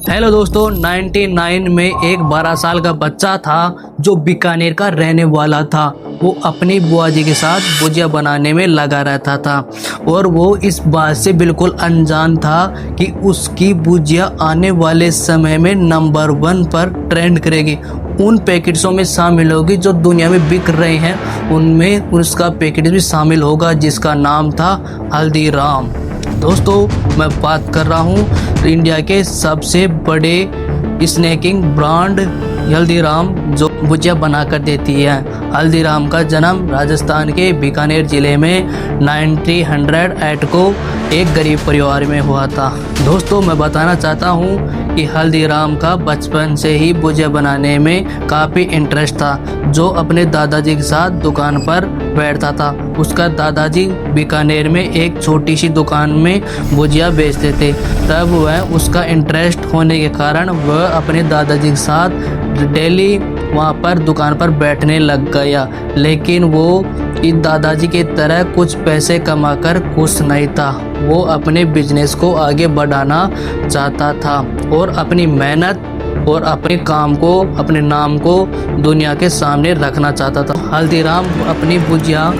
Hello दोस्तों, 99 में एक 12 साल का बच्चा था जो बीकानेर का रहने वाला था। वो अपनी बुआ जी के साथ भुजिया बनाने में लगा रहता था और वो इस बात से बिल्कुल अनजान था कि उसकी भुजिया आने वाले समय में नंबर 1 पर ट्रेंड करेगी। उन पैकेट्सों में शामिल होगी जो दुनिया में बिक रहे हैं, उनमें उसका पैकेट भी शामिल होगा जिसका नाम था हल्दीराम। दोस्तों, मैं बात कर रहा हूँ इंडिया के सबसे बड़े स्नैकिंग ब्रांड हल्दीराम जो भुजिया बना कर देती है। हल्दीराम का जन्म राजस्थान के बीकानेर ज़िले में 1908 को एक गरीब परिवार में हुआ था। दोस्तों, मैं बताना चाहता हूँ कि हल्दीराम का बचपन से ही भुजिया बनाने में काफ़ी इंटरेस्ट था। जो अपने दादाजी के साथ दुकान पर बैठता था। उसका दादाजी बीकानेर में एक छोटी सी दुकान में भुजिया बेचते थे। तब वह उसका इंटरेस्ट होने के कारण वह अपने दादाजी के साथ डेली वहाँ पर दुकान पर बैठने लग गया। लेकिन वो इस दादाजी की तरह कुछ पैसे कमाकर खुश नहीं था। वो अपने बिजनेस को आगे बढ़ाना चाहता था और अपनी मेहनत और अपने काम को, अपने नाम को दुनिया के सामने रखना चाहता था। हल्दीराम अपनी भुजिया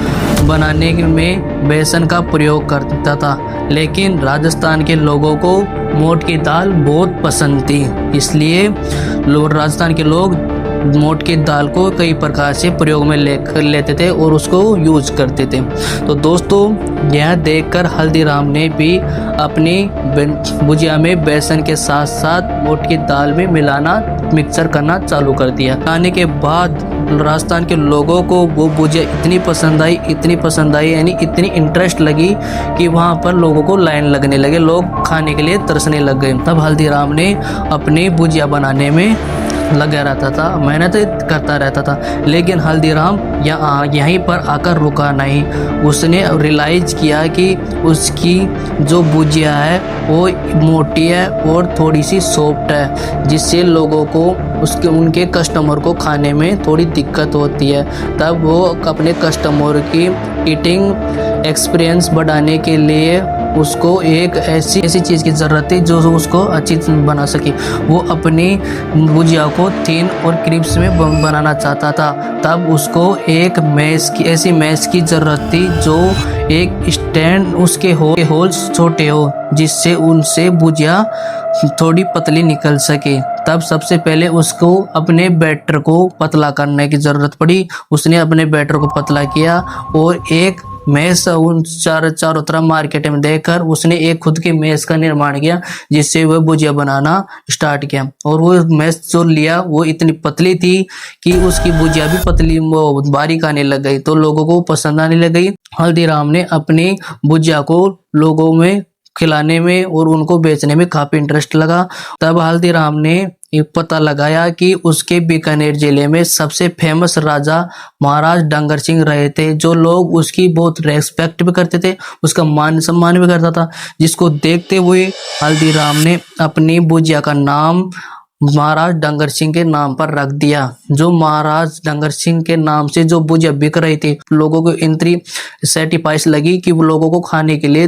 बनाने में बेसन का प्रयोग करता था, लेकिन राजस्थान के लोगों को मोट की दाल बहुत पसंद थी। इसलिए राजस्थान के लोग मोट की दाल को कई प्रकार से प्रयोग में लेते थे और उसको यूज करते थे। तो दोस्तों, यह देखकर हल्दीराम ने भी अपनी भुजिया में बेसन के साथ साथ मोट की दाल में मिक्सर करना चालू कर दिया। खाने के बाद राजस्थान के लोगों को वो भुजिया इतनी पसंद आई यानी इतनी इंटरेस्ट लगी कि वहाँ पर लोगों को लाइन लगने लगे, लोग खाने के लिए तरसने लग गए। तब हल्दीराम ने अपनी भुजिया बनाने में लगा रहता था, मेहनत करता रहता था। लेकिन हल्दीराम यहीं पर आकर रुका नहीं। उसने रियलाइज किया कि उसकी जो भुजिया है वो मोटी है और थोड़ी सी सॉफ्ट है, जिससे लोगों को उनके कस्टमर को खाने में थोड़ी दिक्कत होती है। तब वो अपने कस्टमर की ईटिंग एक्सपीरियंस बढ़ाने के लिए उसको एक ऐसी चीज़ की ज़रूरत थी जो उसको अच्छी बना सके। वो अपनी भुजिया को थिन और क्रिस्प में बनाना चाहता था। तब उसको एक ऐसी मैश की ज़रूरत थी जो एक स्टैंड उसके होल्स छोटे हो, जिससे उनसे भुजिया थोड़ी पतली निकल सके। तब सबसे पहले उसको अपने बैटर को पतला करने की ज़रूरत पड़ी। उसने अपने बैटर को पतला किया और एक मैश उन चारों तरफ मार्केट में देखकर उसने एक खुद की मैश का निर्माण किया, जिससे वह भुजिया बनाना स्टार्ट किया। और वो मैश जो लिया वो इतनी पतली थी कि उसकी भुजिया भी पतली बारीक आने लग गई, तो लोगों को पसंद आने लग गई। हल्दीराम ने अपनी भुजिया को लोगों में खिलाने में और उनको बेचने में काफ़ी इंटरेस्ट लगा। तब हल्दीराम ने एक पता लगाया कि उसके बीकानेर जिले में सबसे फेमस राजा महाराज डंगर सिंह रहे थे, जो लोग उसकी बहुत रेस्पेक्ट भी करते थे, उसका मान सम्मान भी करता था। जिसको देखते हुए हल्दीराम ने अपनी भुजिया का नाम महाराज डंगर सिंह के नाम पर रख दिया। जो महाराज डंगर सिंह के नाम से जो भुजिया बिक रही थी, लोगों को इतनी सेटिस्फाइड लगी कि वो लोगों को खाने के लिए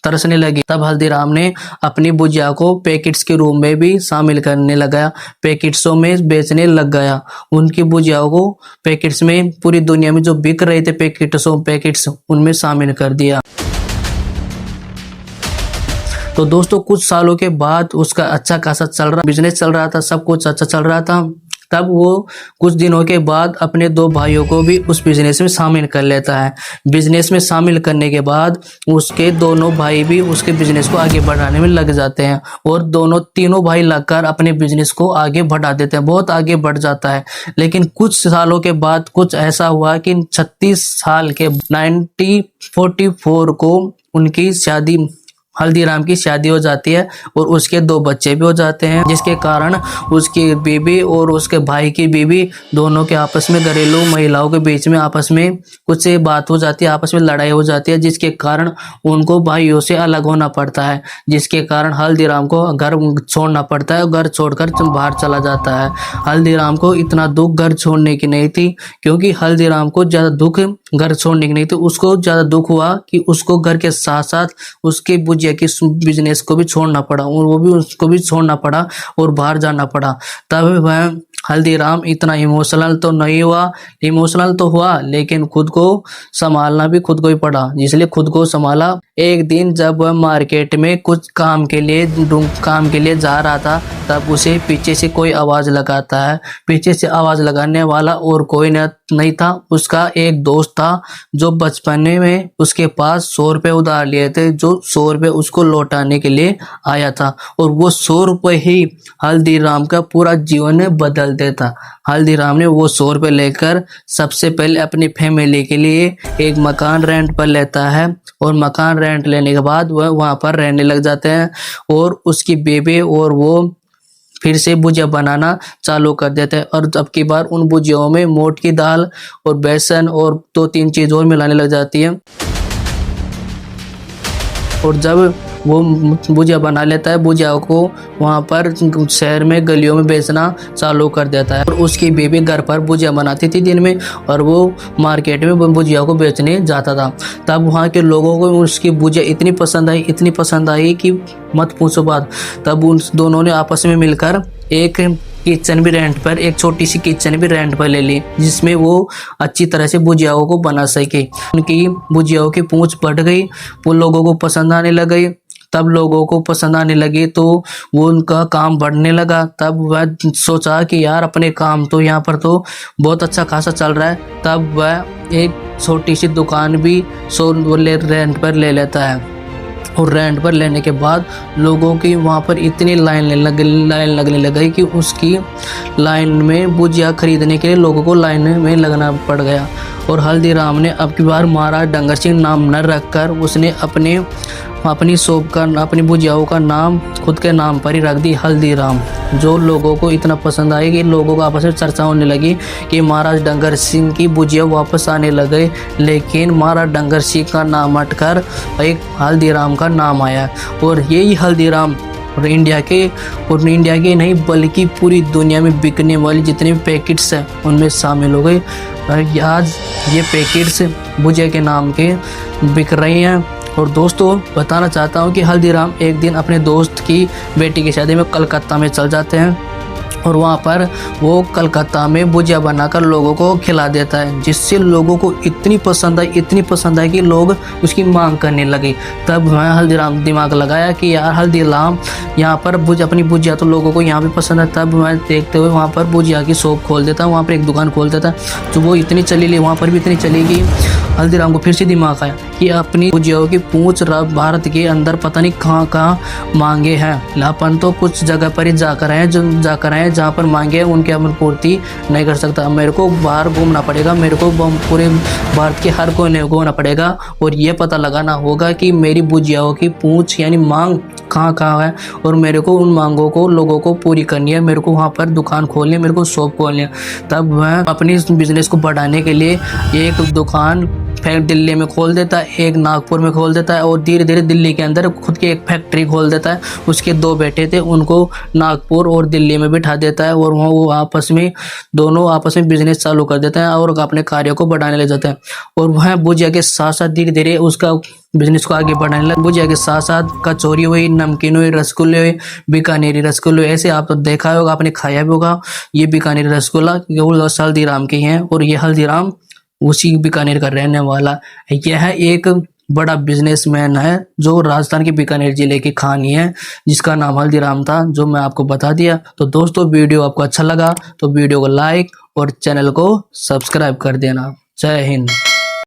तरसने लगी। तब हल्दीराम ने अपनी भुजिया को पैकेट्स के रूप में भी शामिल करने लगा, पैकेट्सों में बेचने लग गया। उनकी भुजिया को पैकेट्स में पूरी दुनिया में जो बिक रहे थे पैकेट्स उनमें शामिल कर दिया। तो दोस्तों, कुछ सालों के बाद उसका अच्छा खासा बिजनेस चल रहा था, सब कुछ अच्छा चल रहा था। तब वो कुछ दिनों के बाद अपने 2 भाइयों को भी उस बिजनेस में शामिल कर लेता है। बिजनेस में शामिल करने के बाद उसके दोनों भाई भी उसके बिजनेस को आगे बढ़ाने में लग जाते हैं और तीनों भाई लगकर अपने बिजनेस को आगे बढ़ा देते हैं, बहुत आगे बढ़ जाता है। लेकिन कुछ सालों के बाद कुछ ऐसा हुआ कि 36 साल के 1944 को उनकी हल्दीराम की शादी हो जाती है और उसके 2 बच्चे भी हो जाते हैं, जिसके कारण उसकी बीवी और उसके भाई की बीवी दोनों के आपस में, घरेलू महिलाओं के बीच में आपस में कुछ बात हो जाती है, आपस में लड़ाई हो जाती है, जिसके कारण उनको भाइयों से अलग होना पड़ता है, जिसके कारण हल्दीराम को घर छोड़ना पड़ता है, घर छोड़कर बाहर चला जाता है। हल्दीराम को इतना दुख घर छोड़ने की नहीं थी, क्योंकि हल्दीराम को ज़्यादा दुख घर छोड़ने की नहीं, तो उसको ज़्यादा दुख हुआ कि उसको घर के साथ साथ उसके भुजिया की बिजनेस को भी छोड़ना पड़ा, और वो भी उसको भी छोड़ना पड़ा और बाहर जाना पड़ा। तब वह हल्दीराम इतना इमोशनल तो नहीं हुआ, इमोशनल तो हुआ लेकिन खुद को संभालना भी खुद को ही पड़ा, इसलिए खुद को संभाला। एक दिन जब वह मार्केट में कुछ काम के लिए जा रहा था, तब उसे पीछे से कोई आवाज़ लगाता है। पीछे से आवाज़ लगाने वाला और कोई नहीं था, उसका एक दोस्त था जो बचपन में उसके पास 100 रुपये उधार लिए थे, जो 100 रुपये उसको लौटाने के लिए आया था, और वो 100 रुपये ही हल्दीराम का पूरा जीवन बदल देता। हल्दीराम ने वो 100 रुपये लेकर सबसे पहले अपनी फैमिली के लिए एक मकान रेंट पर लेता है, और मकान रेंट लेने के बाद वह वहाँ पर रहने लग जाते हैं, और उसकी बेबी और वो फिर से भुजिया बनाना चालू कर देते हैं। और अब की बार उन भुजियाओं में मोट की दाल और बेसन और 2-3 चीज़ और मिलाने लग जाती है, और जब वो भुजिया बना लेता है, भुजिया को वहाँ पर शहर में गलियों में बेचना चालू कर देता है। और उसकी बेबी घर पर भुजिया बनाती थी दिन में, और वो मार्केट में भुजिया को बेचने जाता था। तब वहाँ के लोगों को उसकी भुजिया इतनी पसंद आई कि मत पूछो बात। तब उन दोनों ने आपस में मिलकर एक किचन भी रेंट पर, एक छोटी सी किचन भी रेंट पर ले ली, जिसमें वो अच्छी तरह से भुजियाओं को बना सके। उनकी भुजियाओं की पूंछ बढ़ गई, वो लोगों को पसंद आने लग गई। तब लोगों को पसंद आने लगी तो वो उनका काम बढ़ने लगा। तब वह सोचा कि यार अपने काम तो यहाँ पर तो बहुत अच्छा खासा चल रहा है। तब वह एक छोटी सी दुकान भी रेंट पर ले लेता है, और रेंट पर लेने के बाद लोगों की वहाँ पर इतनी लाइन लगने लग गई कि उसकी लाइन में भुजिया खरीदने के लिए लोगों को लाइन में लगना पड़ गया। और हल्दीराम ने अब की बार महाराज डंगर सिंह नाम न रखकर उसने अपनी शॉप का, अपनी भुजियाओं का नाम खुद के नाम पर ही रख दी, हल्दीराम। जो लोगों को इतना पसंद आई कि लोगों को आपस में चर्चा होने लगी कि महाराज डंगर सिंह की भुजिया वापस आने लगे। लेकिन महाराज डंगर सिंह का नाम हटकर एक हल्दीराम का नाम आया, और यही हल्दीराम इंडिया के नहीं बल्कि पूरी दुनिया में बिकने वाली जितने भी पैकेट्स हैं उनमें शामिल हो गए। आज ये पैकेट्स भुजिया के नाम के बिक रही हैं। और दोस्तों बताना चाहता हूँ कि हल्दीराम एक दिन अपने दोस्त की बेटी की शादी में कलकत्ता में चल जाते हैं, और वहाँ पर वो कलकत्ता में भुजिया बनाकर लोगों को खिला देता है, जिससे लोगों को इतनी पसंद आई कि लोग उसकी मांग करने लगे। तब मैं हल्दीराम दिमाग लगाया कि यार हल्दीराम यहाँ पर अपनी भुजिया तो लोगों को यहाँ भी पसंद है। तब मैं देखते हुए वहाँ पर भुजिया की शॉप खोल देता, वहाँ पर एक दुकान खोल देता, तो वो इतनी चली वहाँ पर भी इतनी चली कि हल्दीराम को फिर से दिमाग आया कि अपनी भुजियाओं की पूंछ भारत के अंदर पता नहीं कहाँ मांगे हैं। अपन तो कुछ जगह पर ही जाकर आए जहाँ पर मांगे उनके अपन पूर्ति नहीं कर सकता। मेरे को बाहर घूमना पड़ेगा, मेरे को पूरे भारत के हर कोने घूमना पड़ेगा, और ये पता लगाना होगा कि मेरी भुजियाओं की पूंछ यानी मांग कहाँ है, और मेरे को उन मांगों को लोगों को पूरी करनी है। मेरे को वहाँ पर दुकान खोलनी है, मेरे को शॉप खोलनी है। तब वह अपनी बिजनेस को बढ़ाने के लिए एक दुकान दिल्ली में खोल देता है, एक नागपुर में खोल देता है, और धीरे धीरे दिल्ली के अंदर खुद की एक फैक्ट्री खोल देता है। उसके 2 बेटे थे, उनको नागपुर और दिल्ली में बिठा देता है, और वो दोनों आपस में बिजनेस चालू कर देते हैं और अपने कार्यों को बढ़ाने लग जाते हैं। और वह भुजिया के साथ साथ धीरे धीरे उसका बिजनेस को आगे बढ़ाने लगा। भुजिया के साथ साथ कचौरी हुई, नमकीन हुई, रसगुल्ले हुए, बीकानेरी रसगुल्ले, ऐसे आप तो देखा होगा, आपने खाया भी होगा। ये बीकानेरी रसगुल्ला हल्दीराम के हैं, और ये हल्दीराम उसी बीकानेर का रहने वाला है। यह एक बड़ा बिजनेसमैन है जो राजस्थान के बीकानेर जिले की खानी है, जिसका नाम हल्दीराम था, जो मैं आपको बता दिया। तो दोस्तों वीडियो आपको अच्छा लगा तो वीडियो को लाइक और चैनल को सब्सक्राइब कर देना। जय हिंद।